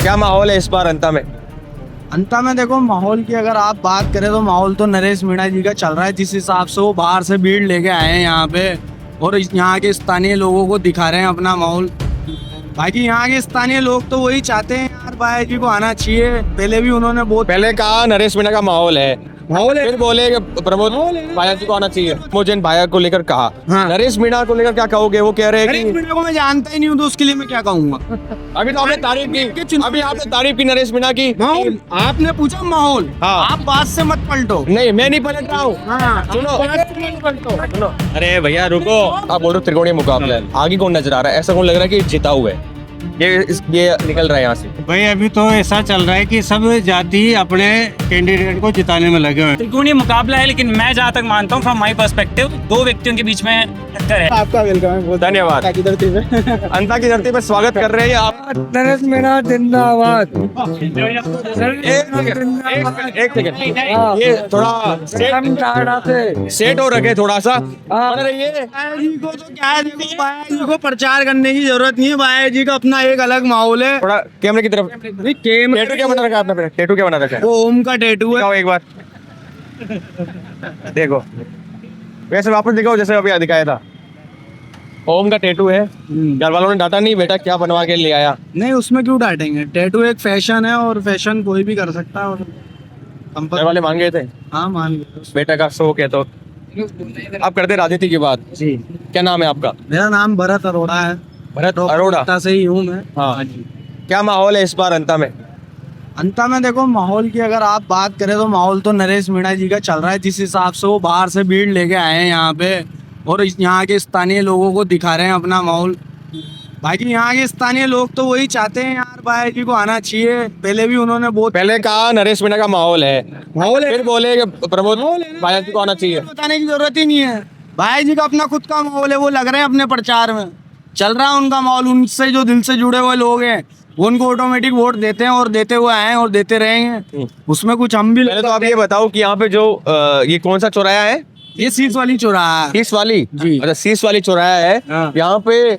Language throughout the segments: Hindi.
क्या माहौल है इस बार अंता में? अंता में देखो, माहौल की अगर आप बात करें तो माहौल तो नरेश मीणा जी का चल रहा है। जिस हिसाब से वो बाहर से भीड़ लेके आए हैं यहाँ पे और यहाँ के स्थानीय लोगों को दिखा रहे हैं अपना माहौल। बाकी यहाँ के स्थानीय लोग तो वही चाहते हैं यार, बाया जी को आना चाहिए। पहले भी उन्होंने बहुत पहले कहा नरेश मीणा का माहौल है, फिर बोले कि प्रमोद भाया जी को आना चाहिए। मोजेन भाया को लेकर कहा, हाँ। नरेश मीणा को लेकर क्या कहोगे? वो कह रहे हैं नरेश कि मीणा को मैं जानता ही नहीं हूँ, तो उसके लिए मैं क्या कहूँगा। अभी तो आपने तारीफ की, अभी आपने तारीफ की नरेश मीणा की। माहौल आपने पूछा, माहौल हाँ। आप बात से मत पलटो। नहीं, मैं नहीं पलट रहा हूँ। सुनो, अरे भैया रुको, आप बोल रहे हो त्रिकोणीय मुकाबला है, आगे कौन नजर आ रहा है? ऐसा कौन लग रहा है कि जीता हुआ है? ये निकल रहा है यहाँ से। भाई अभी तो ऐसा चल रहा है कि सब जाति अपने कैंडिडेट को जिताने में लगे हुए हैं। त्रिकोणीय मुकाबला है, लेकिन मैं जहाँ तक मानता हूँ फ्रॉम माई पर्सपेक्टिव, दो व्यक्तियों के बीच में टक्कर है। आपका वेलकम है, बहुत धन्यवाद। की धरती पे अंता की धरती पर स्वागत कर रहे हैं आप। नरेश मीणा जिंदाबाद। एक सेकंड, ये थोड़ा सेट हो रखे थोड़ा सा बन रही है। बाया जी को तो क्या है, देखो बाया जी को प्रचार करने की जरूरत नहीं है। बाया जी का अपना एक अलग माहौल है। थोड़ा कैमरे की तरफ। टैटू क्या बना रखा है आपने? टैटू क्या बना रखा है? वो ओम का टैटू है। दिखाओ एक बार, देखो वैसे वापस दिखाओ जैसे अभी दिखाया था। ओम का टैटू है। घर वालों ने डांटा नहीं, बेटा क्या बनवा के ले आया? नहीं, उसमें क्यों डांटेंगे? टैटू एक फैशन है और फैशन कोई भी कर सकता है। और घर वाले मान गए थे, हाँ मान गए। बेटा का शौक है तो। आप करते राजनीति की बात, जी, क्या नाम है आपका? मेरा नाम भरत अरोड़ा है। भरत अरोड़ा। अंता से ही हूँ मैं। हाँ जी। क्या माहौल है इस बार अंता में? अंता में देखो, माहौल की अगर आप बात करें तो माहौल तो नरेश मीणा जी का चल रहा है। जिस हिसाब से वो बाहर से भीड़ लेके आए हैं यहाँ पे और यहाँ के स्थानीय लोगों को दिखा रहे हैं अपना माहौल। बाकी यहाँ के स्थानीय लोग तो वही चाहते हैं यार, बाया जी को आना चाहिए। पहले भी उन्होंने बहुत पहले कहा नरेश मीणा का माहौल है, फिर बोले कि प्रमोद भाया जी को आना चाहिए। बताने की जरूरत ही नहीं है। बाया जी का अपना खुद का माहौल है, वो लग रहे हैं अपने प्रचार में। चल रहा है उनका माहौल। उनसे जो दिल से जुड़े हुए लोग हैं वो उनको ऑटोमेटिक वोट देते हैं और देते हुए आए हैं और देते रहेंगे। उसमें कुछ हम भी। पहले तो आप ये बताओ कि यहाँ पे जो ये कौन सा चौराहा है? ये सीस वाली चौराहा है। सीस वाली जी। अच्छा, सीस वाली चौराहा है। हाँ। यहाँ पे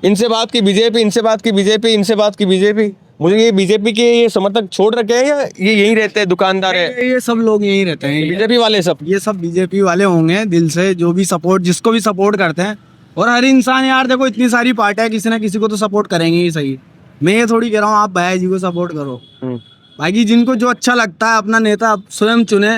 इनसे बात की बीजेपी, इनसे बात की बीजेपी, इनसे बात की बीजेपी। मुझे ये बीजेपी के ये समर्थक छोड़ रखे हैं या ये यहीं रहते हैं, दुकानदार है? ये सब लोग यहीं रहते हैं। बीजेपी वाले सब। ये सब बीजेपी वाले होंगे दिल से, जो भी सपोर्ट, जिसको भी सपोर्ट करते हैं। और हर इंसान यार देखो, इतनी सारी पार्टियां, किसी ना किसी को तो सपोर्ट करेंगे ही। सही, मैं ये थोड़ी कह रहा हूँ आप बाया जी को सपोर्ट करो। बाकी जिनको जो अच्छा लगता है अपना नेता स्वयं चुने।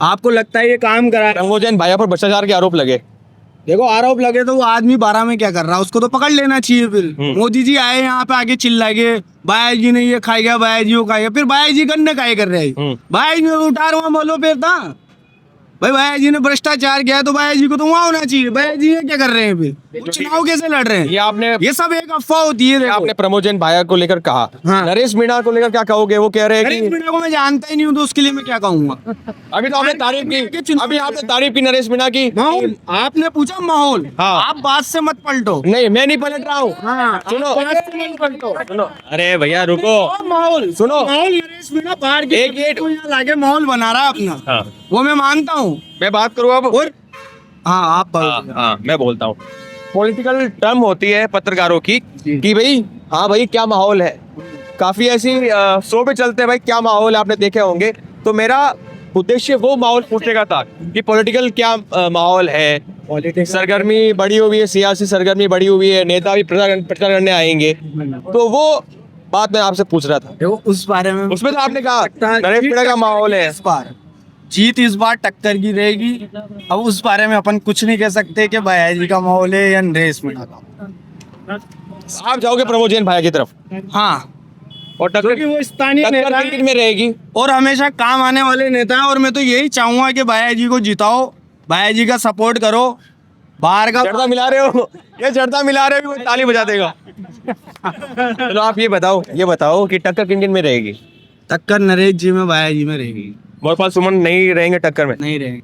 आपको लगता है ये काम करा है, रंगोजन भाया पर भ्रष्टाचार के आरोप लगे। देखो आरोप लगे तो वो आदमी 12 में क्या कर रहा है, उसको तो पकड़ लेना चाहिए। फिर मोदी जी आए यहाँ पे आगे चिल्लाए, बाया जी ने ये खाई गया, बाया जी वो खाई गया। फिर बाया जी करने का कर रहे हैं। बाया जी ने तो उठा रहा बोलो फिर था भाई, बाया जी ने भ्रष्टाचार किया है तो बाया जी को तो वहाँ होना चाहिए। बाया जी ये क्या कर रहे हैं? फिर वो चुनाव कैसे लड़ रहे हैं? ये सब एक अफवाह होती है। आपने प्रमोजन भाया को लेकर कहा, हाँ। नरेश मीणा को लेकर क्या कहोगे? वो कह रहे हैं नरेश कि मीणा को मैं जानता ही नहीं हूँ, तो उसके लिए मैं क्या कहूँगा। अभी तो आपने तारीफ की, अभी आपने तारीफ की नरेश मीणा की। माहौल आपने पूछा, माहौल हाँ। आप बात से मत पलटो। नहीं, मैं नहीं पलट रहा हूँ। हाँ, सुनो, अरे भैया रुको, माहौल सुनो। माहौल नरेश मीणा बाहर के एक तो यहाँ लाके माहौल बना रहा है अपना। हाँ। वो मैं मानता हूँ। मैं बात करूँ अब? और हाँ, आप हाँ, मैं बोलता हूँ। पॉलिटिकल टर्म होती है पत्रकारों की कि भाई हाँ भाई क्या माहौल है। काफी ऐसी शो पे चलते हैं भाई, क्या माहौल है, आपने देखे होंगे। तो मेरा उद्देश्य वो माहौल पूछने का था कि पॉलिटिकल क्या माहौल है। सरगर्मी बढ़ी हुई है, सियासी सरगर्मी बढ़ी हुई है, नेता भी प्रचार करने आएंगे, तो वो बात मैं आपसे पूछ रहा था। देखो उस बारे में, उसमें तो आपने कहा नरेश मीणा का माहौल है। इस बार जीत इस बार टक्कर की रहेगी। अब उस बारे में अपन कुछ नहीं कह सकते कि बाया जी का माहौल है या नरेश मीणा का। आप जाओगे प्रमोजन भाई की तरफ? हाँ, और टक्कर वो स्थानीय नेता किन में रहेगी? और हमेशा काम आने वाले नेता हैं। और मैं तो यही चाहूंगा कि बाया जी को जिताओ, बाया जी का सपोर्ट करो। बाहर का जर्दा मिला रहे हो, ये जर्दा मिला रहे हो, कोई ताली बजा देगा। चलो आप ये बताओ कि टक्कर किन किन में रहेगी? टक्कर नरेश जी में, बाया जी में रहेगी। मोरपाल सुमन नहीं रहेंगे टक्कर में? नहीं रहेंगे।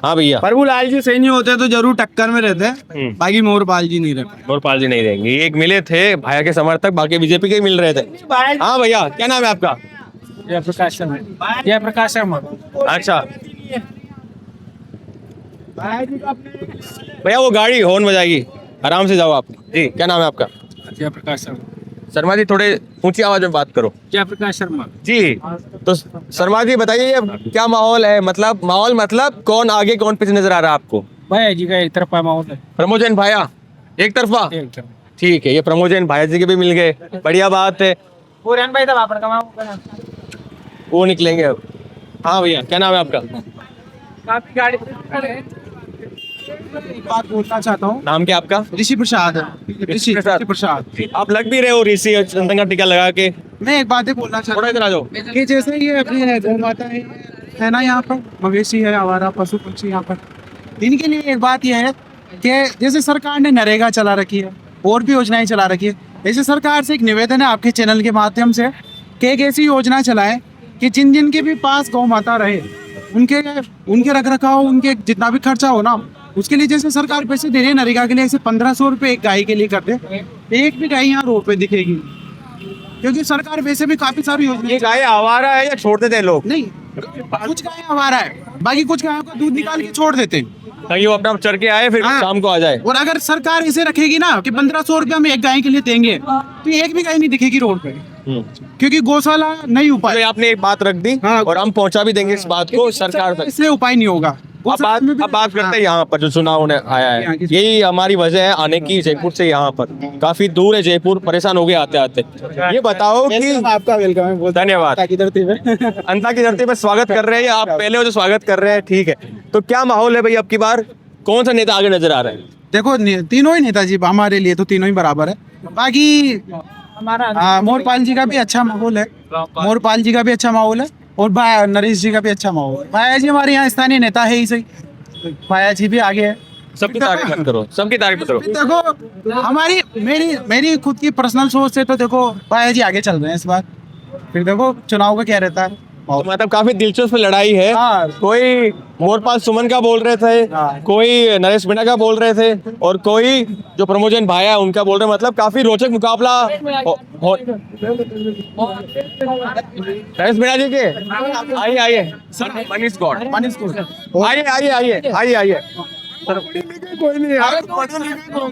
हाँ भैया, प्रभुलाल जी सही नहीं होते तो जरूर टक्कर में रहते। बाकी मोरपाल जी नहीं रहते। मोरपाल जी नहीं रहेंगे। एक मिले थे भाया के समर्थक, बाकी बीजेपी के मिल रहे थे। हाँ भैया, क्या नाम है आपका? जयप्रकाश शर्मा। जयप्रकाश शर्मा। अच्छा भैया, वो गाड़ी हॉर्न बजाएगी, आराम से जाओ आप। जी, क्या नाम है आपका? जयप्रकाश शर्मा। शर्मा जी थोड़े ऊंची आवाज में बात करो। जयप्रकाश शर्मा। जी, तो शर्मा जी बताइए ये क्या माहौल है, मतलब माहौल मतलब कौन आगे कौन पीछे नजर आ रहा है आपको? भाई जी का एक तरफा माहौल है। प्रमोजन भाया एक तरफा, ठीक है, ये प्रमोजन भाया जी के भी मिल गए, बढ़िया बात है। पूरन भाई तब आपन का वो निकलेंगे अब। हाँ भैया, क्या नाम है आपका? काफी गाड़ी बात बोलना चाहता हूँ। नाम क्या आपका? ऋषि प्रसाद ऋषि प्रसाद। प्रसाद। आप लग भी रहे हो ऋषि और चंदन का टीका लगा के। मैं एक बात ही बोलना चाहता थोड़ा इधर आ जाओ। हूँ कि जैसे ये अपनी गौ माता है ना, यहाँ पर मवेशी है, आवारा पशु पक्षी यहाँ पर, इनके लिए एक बात यह है कि जैसे सरकार ने नरेगा चला रखी है और भी योजनाएं चला रखी है, ऐसे सरकार से एक निवेदन है आपके चैनल के माध्यम से कि एक ऐसी योजना चलाएं कि जिन जिन के भी पास गौ माता रहे उनके रख रखाव, उनके जितना भी खर्चा हो ना, उसके लिए जैसे सरकार पैसे दे रही है नरेगा के लिए, ऐसे 1500 रुपये एक गाय के लिए कर दे। एक भी गाय यहाँ रोड पे दिखेगी, क्योंकि सरकार वैसे भी काफी सारी योजना। ये गाय आवारा है या छोड़ देते हैं लोग? नहीं, कुछ गाय हमारा है, बाकी कुछ गायों का दूध निकाल के छोड़ देते हैं ताकि वो अपना चर के आए फिर हाँ। शाम को आ जाए। और अगर सरकार इसे रखेगी ना कि 1500 रुपया में एक गाय के लिए देंगे, तो एक भी गाय नहीं दिखेगी रोड पे, क्योंकि गौशाला नहीं हो तो पाए, आपने एक बात रख दी हाँ। और हम पहुंचा भी देंगे इस बात को सरकार तक। इससे उपाय नहीं होगा। अब बात करते हैं यहाँ पर जो चुनाव होने आया है, यही हमारी वजह है आने की जयपुर से। यहाँ पर काफी दूर है जयपुर, परेशान हो गए आते आते। ये बताओ कि आपका वेलकम है, धन्यवाद। की धरती में अंता की धरती पे स्वागत कर रहे हैं, आप पहले हो जो स्वागत कर रहे हैं, ठीक है। तो क्या माहौल है भाई, अब की बार कौन सा नेता आगे नजर आ रहा है? देखो तीनों ही नेताजी हमारे लिए तो तीनों ही बराबर है। बाकी मोरपाल जी का भी अच्छा माहौल है, मोरपाल जी का भी अच्छा माहौल है, और नरेश जी का भी अच्छा माहौल है। भाया जी हमारे यहाँ स्थानीय नेता है ही सही, भाया जी भी आगे है। सबकी तारीफ मत करो, सबकी तारीफ मत करो। देखो हमारी मेरी खुद की पर्सनल सोच से तो देखो भाया जी आगे चल रहे हैं इस बार, फिर देखो चुनाव का क्या रहता है। तो मतलब काफी दिलचस्प लड़ाई है। हाँ। कोई मोरपाल सुमन का बोल रहे थे, हाँ। कोई नरेश मीणा का बोल रहे थे, और कोई जो प्रमोजन भाया है उनका बोल रहे हैं। मतलब काफी रोचक मुकाबला नरेश मीणा जी के आइए आइए सर, मनीष गौड़ आइए आइए आइए आइए आइए। कोई नहीं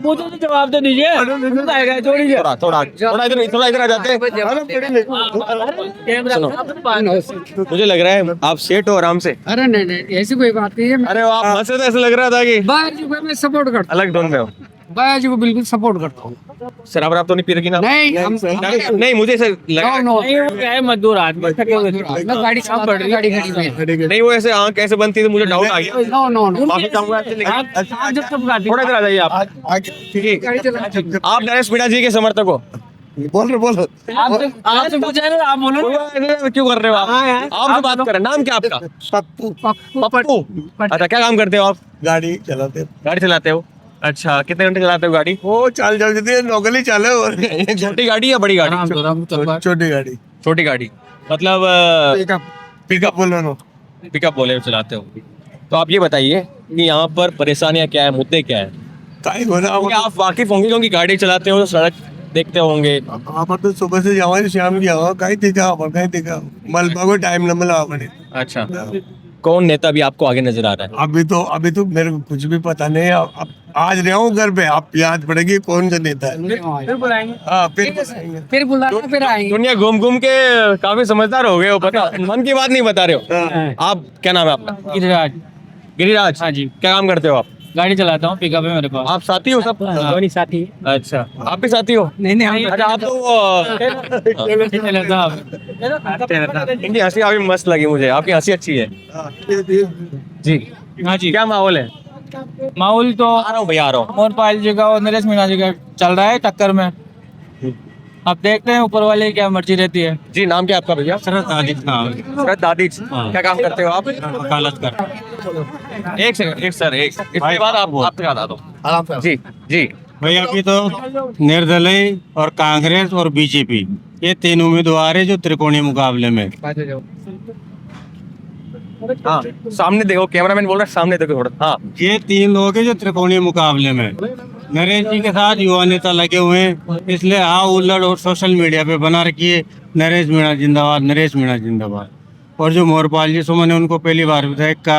मुझे तो जवाब दे दीजिए। थोड़ा थोड़ा थोड़ा इधर आ जाते। सुनो, मुझे लग रहा है आप सेट हो आराम से। अरे नहीं ऐसी कोई बात नहीं है। अरे आप हंसे तो ऐसे लग रहा था कि बाया जी को मैं सपोर्ट करता अलग धुन में हो। हूँ, बाया जी को बिल्कुल सपोर्ट करता हूँ। शराब आप तो नहीं पी रखी ना? नहीं हम नहीं मुझे ऐसे लगा। मजदूर आदमी मैं गाड़ी साफ कर रही, गाड़ी खड़ी हुई है। नहीं वो ऐसे आँख कैसे बनती थी, मुझे डाउट आ गया। नो नो नो माफी चाहूंगा आपसे, लेकिन थोड़ा इधर आ जाइए आप। ठीक है, आप नरेश मीणा जी के समर्थक हो? बोलो आपसे पूछा ना, आप बोलो। ऐसे क्यों कर रहे हो आप? आपसे बात कर रहे हैं। नाम क्या आपका? पप्पू। अच्छा, क्या काम करते हो आप? गाड़ी चलाते गाड़ी चलाते हो? अच्छा, कितने घंटे चलाते हो गाड़ी? वो चाल जाती है, नौकरी चाले और छोटी गाड़ी या बड़ी गाड़ी? छोटी गाड़ी छोटी गाड़ी मतलब पिकअप बोलो पिकअप बोले चलाते हो। तो आप ये बताइए कि यहाँ पर परेशानियाँ क्या है, मुद्दे क्या है? क्योंकि आप वाकिफ होंगे, क्योंकि गाड़ी चलाते हो तो सड़क देखते होंगे। वहाँ पर तो सुबह से जावा शाम की आवा, कहीं देखा मलबा को टाइम न मिला पड़े। अच्छा, कौन नेता भी आपको आगे नजर आ रहा है? अभी तो मेरे को कुछ भी पता नहीं है। अब आज रहा हूँ घर पे, आप याद पड़ेगी कौन सा नेता है। फिर बुलाएंगे। हाँ फिर फिर बुलाना, फिर आएंगे। दुनिया घूम घूम के काफी समझदार हो गए हो, पता मन की बात नहीं बता रहे हो। आप क्या नाम है आपका? गिरिराज। गिरिराज। हाँ जी। क्या काम करते हो आप? गाड़ी चलाता हूँ, पिकअप है मेरे पास। आप साथी हो सब? नहीं साथी। अच्छा, आप भी साथी हो? नहीं अच्छा, आप तो इनकी हंसी काफी मस्त लगी मुझे, आपकी हंसी अच्छी है। जी हाँ जी। क्या माहौल है? माहौल तो आ रहा हूँ भैया, आ रहा हूँ। मोरपाल जी का और नरेश मीणा जी का चल रहा है टक्कर में। अब देखते हैं ऊपर वाले की क्या मर्जी रहती है। जी, नाम क्या आपका भैया? शरद आदित्य नाम। शरद दादिज। क्या काम करते हो आप? वकालत कर। एक सेकंड, एक सर, एक इसके बाद आप बता दो। जी जी। भाई अभी तो निर्दलीय और कांग्रेस और बीजेपी, ये तीन उम्मीदवार है जो त्रिकोणीय मुकाबले में। हाँ, सामने देखो, कैमरामैन बोल रहा है सामने देखो थोड़ा। हाँ, ये तीन लोग हैं जो त्रिकोणीय मुकाबले में। नरेश जी के साथ युवा नेता लगे हुए हैं, इसलिए हाँ उल्लड़ और सोशल मीडिया पे बना रखी है नरेश मीणा जिंदाबाद, नरेश मीणा जिंदाबाद। और जो मोरपाल जी सुमन है, उनको पहली बार विधायक का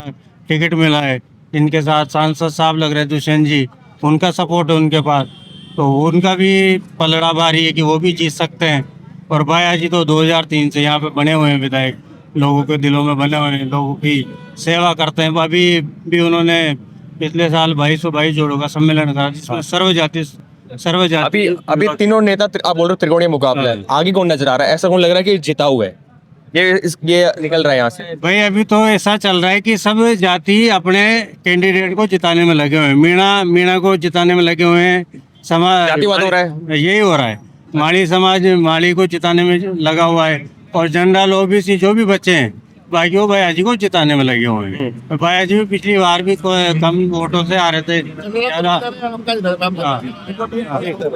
टिकट मिला है। इनके साथ सांसद साहब लग रहे दुष्यंत जी, उनका सपोर्ट है उनके पास। तो उनका भी पलड़ा भारी है कि वो भी जीत सकते हैं। और भाया जी तो 2003 से यहाँ पे बने हुए हैं विधायक, लोगों के दिलों में बने हुए हैं, लोगों की सेवा करते हैं। अभी भी उन्होंने पिछले साल 22 जोड़ों का सम्मेलन करा जिसमें सर्वजाति अभी तीनों नेता आप बोल रहे हो त्रिकोणीय मुकाबला है, आगे कौन नजर आ रहा है? ऐसा कौन लग रहा है कि जीता हुआ है, ये निकल रहा है यहाँ से? भाई अभी तो ऐसा चल रहा है कि सब जाति अपने कैंडिडेट को जिताने में लगे हुए हैं। मीणा को जिताने में लगे हुए हैं। समाज जातिवाद हो रहा है, यही हो रहा है। माली समाज माली को जिताने में लगा हुआ है, और जनरल ओबीसी जो भी बच्चे हैं बाकी वो भैया जी को जिताने में लगे हुए हैं। भैया जी भी पिछली बार भी कम वोटों से आ रहे थे।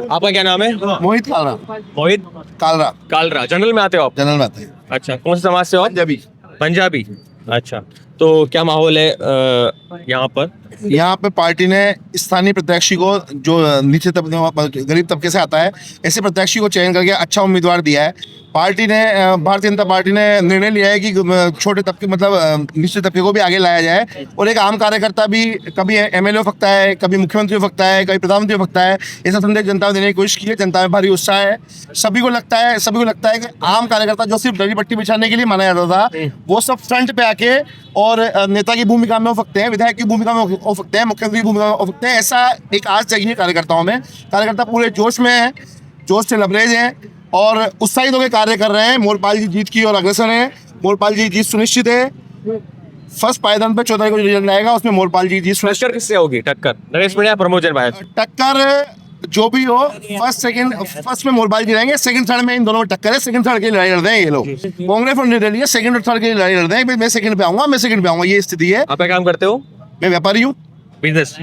आपका क्या नाम है? मोहित कालरा। मोहित कालरा कालरा। जनरल में आते हो आप? जनरल में आते हैं। अच्छा, कौन से समाज से हो आप? पंजाबी। पंजाबी। अच्छा, तो क्या माहौल है यहाँ पर? यहाँ पे पार्टी ने स्थानीय प्रत्याशी को, जो नीचे तबके गरीब तबके से आता है, ऐसे प्रत्याशी को चयन करके अच्छा उम्मीदवार दिया है। पार्टी ने भारतीय जनता पार्टी ने निर्णय लिया है कि छोटे तबके मतलब निचले तबके को भी आगे लाया जाए, और एक आम कार्यकर्ता भी कभी एमएलए हो सकता है, कभी मुख्यमंत्री हो सकता है, कभी प्रधानमंत्री हो सकता है। ऐसा संदेश जनता को देने की कोशिश की है। जनता में भारी उत्साह है। सभी को लगता है कि आम कार्यकर्ता जो सिर्फ दरी पट्टी बिछाने के लिए माना जाता था, वो सब फ्रंट पे आके और नेता की भूमिका में हो सकते हैं, विधायक की भूमिका में हो सकते हैं, मुख्यमंत्री की भूमिका में हो सकते हैं। ऐसा एक आस जगी है कार्यकर्ताओं में। कार्यकर्ता पूरे जोश में है, जोश से लबरेज हैं और उत्साहित होकर कार्य कर रहे हैं। मोरपाल जी जीत की और अग्रसर हैं। मोरपाल जी जीत सुनिश्चित है। फर्स्ट पायदान पे 14 को रिजल्ट आएगा, उसमें मोरपाल जी जीत सुनिश्चित। टक्कर किससे होगी? टक्कर नरेश मीणा, प्रमोद भाई? टक्कर जो भी हो, फर्स्ट में मोरपाल जी रहेंगे, सेकंड थर्ड में इन दोनों में टक्कर है। सेकंड थर्ड की लड़ाई लड़ रहे हैं ये लोग। कांग्रेस और निर्दलीय सेकंड और थर्ड की लड़ाई लड़ रहे हैं। मैं सेकंड पे आऊंगा, ये स्थिति है। आप क्या काम करते हो? मैं व्यापारी हूँ, बिजनेस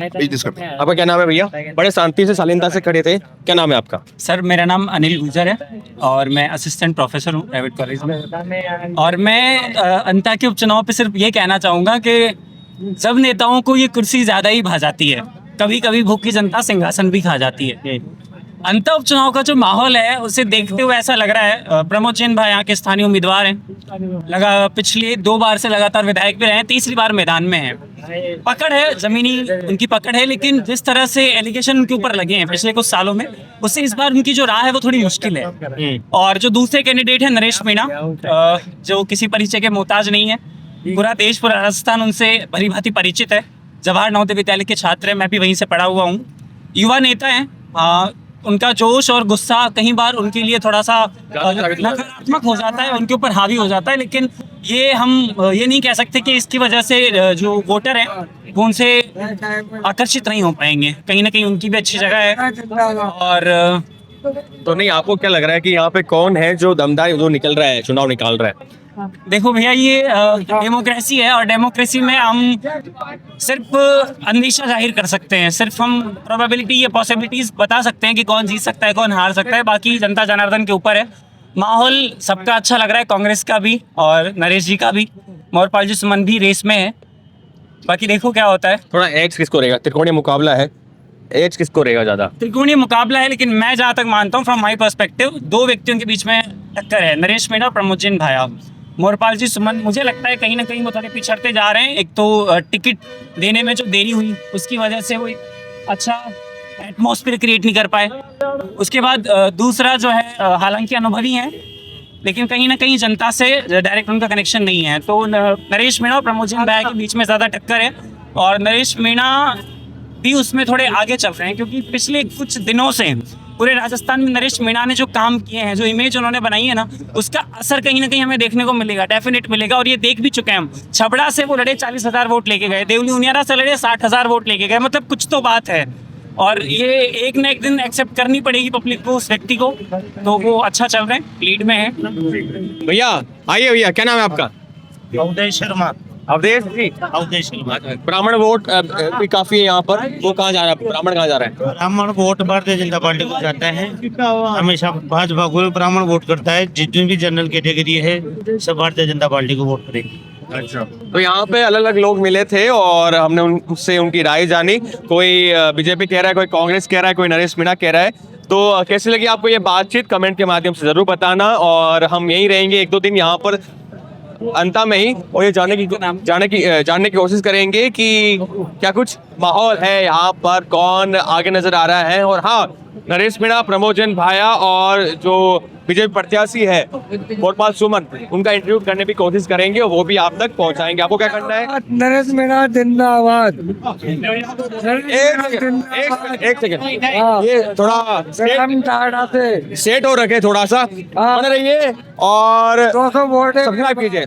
करता हूँ। आपका क्या नाम है भैया? बड़े शांति से शालीनता से खड़े थे, क्या नाम है आपका? सर मेरा नाम अनिल गुजर है और मैं असिस्टेंट प्रोफेसर हूँ प्राइवेट कॉलेज में। और मैं अंता के उपचुनाव पे सिर्फ ये कहना चाहूँगा कि जब नेताओं को ये कुर्सी ज़्यादा ही भा जाती है, कभी कभी भूखी जनता सिंहासन भी खा जाती है। अंत उपचुनाव का जो माहौल है उसे देखते हुए ऐसा लग रहा है, प्रमोद जैन भाई यहाँ के स्थानीय उम्मीदवार हैं, पिछले 2 बार से लगातार विधायक भी रहे हैं, तीसरी बार मैदान में है। पकड़ है, जमीनी उनकी पकड़ है, लेकिन जिस तरह से एलिगेशन उनके ऊपर लगे हैं पिछले कुछ सालों में, उससे इस बार उनकी जो राह है वो थोड़ी मुश्किल है। और जो दूसरे कैंडिडेट है नरेश मीणा, जो किसी परिचय के मोहताज नहीं है, पूरा देश पूरा राजस्थान उनसे भली भांति परिचित है। जवाहर नवोदय विद्यालय के छात्र हैं, मैं भी वहीं से पढ़ा हुआ हूँ। युवा नेता हैं, उनका जोश और गुस्सा कई बार उनके लिए थोड़ा सा नकारात्मक हो जाता है, उनके ऊपर हावी हो जाता है, लेकिन ये हम ये नहीं कह सकते कि इसकी वजह से जो वोटर हैं वो उनसे आकर्षित नहीं हो पाएंगे। कहीं ना कहीं उनकी भी अच्छी जगह है। और तो नहीं, आपको क्या लग रहा है कि यहाँ पे कौन है जो दमदार जो निकल रहा है, चुनाव निकाल रहा है? देखो भैया, ये डेमोक्रेसी है और डेमोक्रेसी में हम सिर्फ अंदेशा जाहिर कर सकते हैं, सिर्फ हम प्रोबेबिलिटी या पॉसिबिलिटीज बता सकते हैं कि कौन जीत सकता है, कौन हार सकता है। बाकी जनता जनार्दन के ऊपर है। माहौल सबका अच्छा लग रहा है, कांग्रेस का भी और नरेश जी का भी। मोरपाल जी सुमन भी रेस में है। बाकी देखो क्या होता है। थोड़ा एज किसको रहेगा? त्रिकोणीय मुकाबला है, एज किसको रहेगा ज्यादा? त्रिकोणीय मुकाबला है, लेकिन मैं जहाँ तक मानता हूँ फ्रॉम माई पर्सपेक्टिव 2 व्यक्तियों के बीच में टक्कर है, नरेश मीणा और प्रमोद जैन भाया। मोरपाल जी सुमन मुझे लगता है कहीं ना कहीं वो थोड़े पिछड़ते जा रहे हैं। एक तो टिकट देने में जो देरी हुई उसकी वजह से वो अच्छा एटमॉस्फेयर क्रिएट नहीं कर पाए। उसके बाद दूसरा जो है, हालांकि अनुभवी हैं लेकिन कहीं ना कहीं जनता से डायरेक्ट उनका कनेक्शन नहीं है। तो नरेश मीणा और प्रमोद जैन भाया के बीच में ज़्यादा टक्कर है और नरेश मीणा भी उसमें थोड़े आगे चल रहे हैं, क्योंकि पिछले कुछ दिनों से पूरे राजस्थान में नरेश मीणा ने जो काम किए हैं, जो इमेज उन्होंने बनाई है ना, उसका असर कहीं ना कहीं हमें देखने को मिलेगा, डेफिनेट मिलेगा। और ये देख भी चुके हैं हम। छबड़ा से वो लड़े 40,000 वोट लेके गए, देवली उनियारा से लड़े 60,000 वोट लेके गए। मतलब कुछ तो बात है और ये एक ना एक दिन एक्सेप्ट करनी पड़ेगी पब्लिक को, उस व्यक्ति को। तो वो अच्छा चल रहे हैं, लीड में है। भैया आइए भैया, क्या नाम है आपका? अवधेश शर्मा। अवधेश जी, अवधेश शर्मा। ब्राह्मण वोट भी काफी है यहाँ पर, वो कहाँ जा रहा है? ब्राह्मण कहाँ जा रहा है? ब्राह्मण वोट भारतीय जनता पार्टी को जाता है। हमेशा भाजपा को ब्राह्मण वोट करता है। जितनी भी जनरल कैटेगरी है सब भारतीय जनता पार्टी को वोट करेगी। अच्छा, तो यहाँ पे अलग अलग लोग मिले थे और हमने उनसे उनकी राय जानी। कोई बीजेपी कह रहा है, कोई कांग्रेस कह रहा है, कोई नरेश मीणा कह रहा है। तो कैसी लगी आपको ये बातचीत? कमेंट के माध्यम से जरूर बताना। और हम यहीं रहेंगे 1-2 दिन यहाँ पर अंता में ही, और ये जानने की कोशिश करेंगे कि क्या कुछ माहौल है यहाँ पर, कौन आगे नजर आ रहा है। और हाँ, नरेश मीणा, प्रमोजन भाया और जो बीजेपी प्रत्याशी है कोटपाल सुमन, उनका इंटरव्यू करने की कोशिश करेंगे और वो भी आप तक पहुंचाएंगे। आपको क्या करना है? नरेश मीणा जिंदाबाद। एक सेकंड, ये थोड़ा सेट हो रखे, थोड़ा सा बने रहिए और वोट सब्सक्राइब कीजिए।